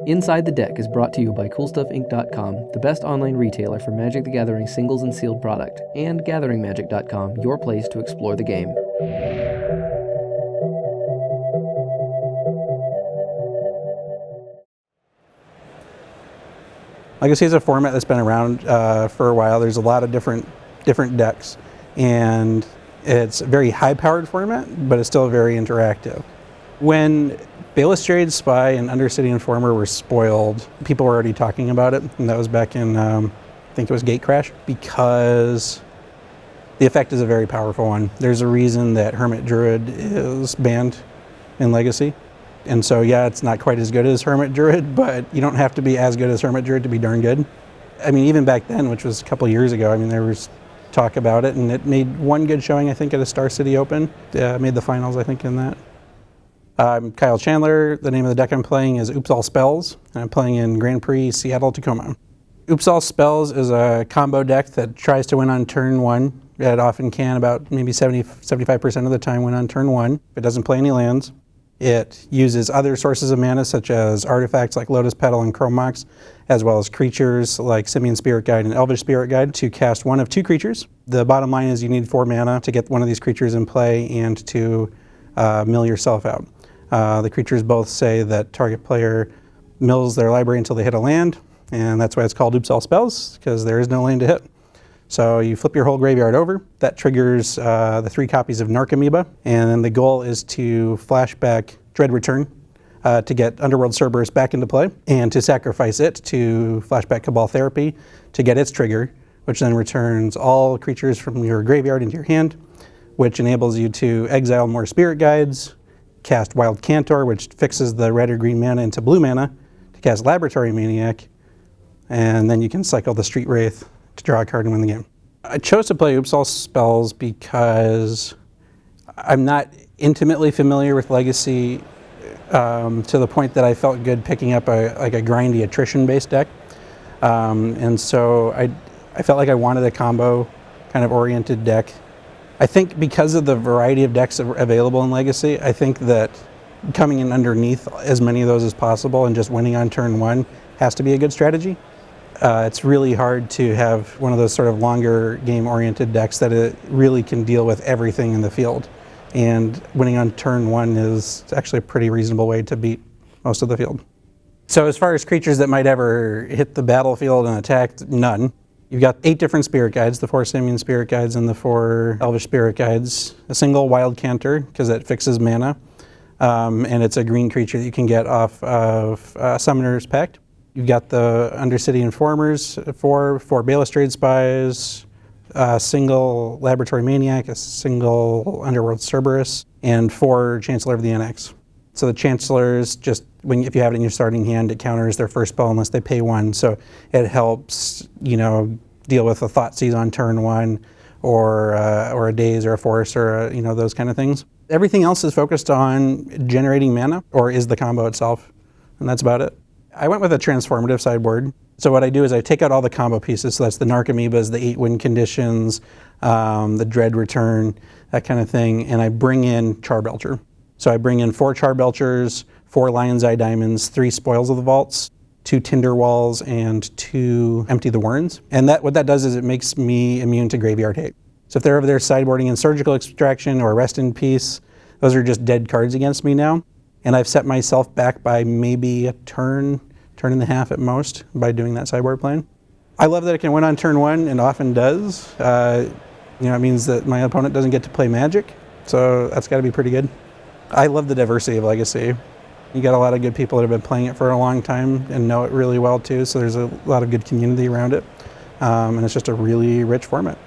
Inside the Deck is brought to you by CoolStuffInc.com, the best online retailer for Magic the Gathering singles and sealed product, and GatheringMagic.com, your place to explore the game. Legacy is a format that's been around for a while. There's a lot of different decks, and it's a very high-powered format, but it's still very interactive. When Balustrade Spy and Undercity Informer were spoiled, people were already talking about it, and that was back in, I think it was Gatecrash, because the effect is a very powerful one. There's a reason that Hermit Druid is banned in Legacy. And so, yeah, it's not quite as good as Hermit Druid, but you don't have to be as good as Hermit Druid to be darn good. I mean, even back then, which was a couple years ago, I mean, there was talk about it, and it made one good showing, I think, at a Star City Open. Made the finals, I think, in that. I'm Kyle Chandler. The name of the deck I'm playing is Oops All Spells, and I'm playing in Grand Prix Seattle Tacoma. Oops All Spells is a combo deck that tries to win on turn one. It often can, about maybe 75% of the time, win on turn one. It doesn't play any lands. It uses other sources of mana, such as artifacts like Lotus Petal and Chrome Mox, as well as creatures like Simian Spirit Guide and Elvish Spirit Guide to cast one of two creatures. The bottom line is you need 4 mana to get one of these creatures in play and to mill yourself out. The creatures both say that target player mills their library until they hit a land, and that's why it's called Oops All Spells, because there is no land to hit. So you flip your whole graveyard over. That triggers the 3 copies of Narcomoeba, and then the goal is to flashback Dread Return to get Underworld Cerberus back into play, and to sacrifice it to flashback Cabal Therapy to get its trigger, which then returns all creatures from your graveyard into your hand, which enables you to exile more Spirit Guides, cast Wild Cantor, which fixes the red or green mana into blue mana, to cast Laboratory Maniac, and then you can cycle the Street Wraith to draw a card and win the game. I chose to play Oops All Spells because I'm not intimately familiar with Legacy to the point that I felt good picking up a grindy attrition-based deck. And so I felt like I wanted a combo kind of oriented deck. I think because of the variety of decks available in Legacy, I think that coming in underneath as many of those as possible and just winning on turn one has to be a good strategy. It's really hard to have one of those sort of longer game-oriented decks that it really can deal with everything in the field. And winning on turn one is actually a pretty reasonable way to beat most of the field. So as far as creatures that might ever hit the battlefield and attack, none. You've got 8 different Spirit Guides, the 4 Simian Spirit Guides and the 4 Elvish Spirit Guides. A single Wild Cantor, because it fixes mana. And it's a green creature that you can get off of Summoner's Pact. You've got the Undercity Informers, 4 Balustrade Spies, a single Laboratory Maniac, a single Underworld Cerberus, and 4 Chancellor of the Annex. So the Chancellors, just if you have it in your starting hand, it counters their first spell unless they pay 1. So it helps, deal with a Thoughtseize on turn 1, or a Daze or a Force, or those kind of things. Everything else is focused on generating mana, or is the combo itself, and that's about it. I went with a transformative sideboard. So what I do is I take out all the combo pieces. So that's the Narcomoebas, the 8 win conditions, the Dread Return, that kind of thing, and I bring in Charbelcher. So I bring in 4 Charbelchers, 4 Lion's Eye Diamonds, 3 Spoils of the Vaults, 2 Tinder Walls, and 2 Empty the Warrens. And what that does is it makes me immune to graveyard hate. So if they're over there sideboarding in Surgical Extraction or Rest in Peace, those are just dead cards against me now. And I've set myself back by maybe a turn and a half at most by doing that sideboard plan. I love that it can win on turn 1, and often does. It means that my opponent doesn't get to play Magic, so that's got to be pretty good. I love the diversity of Legacy. You got a lot of good people that have been playing it for a long time and know it really well too, so there's a lot of good community around it. And it's just a really rich format.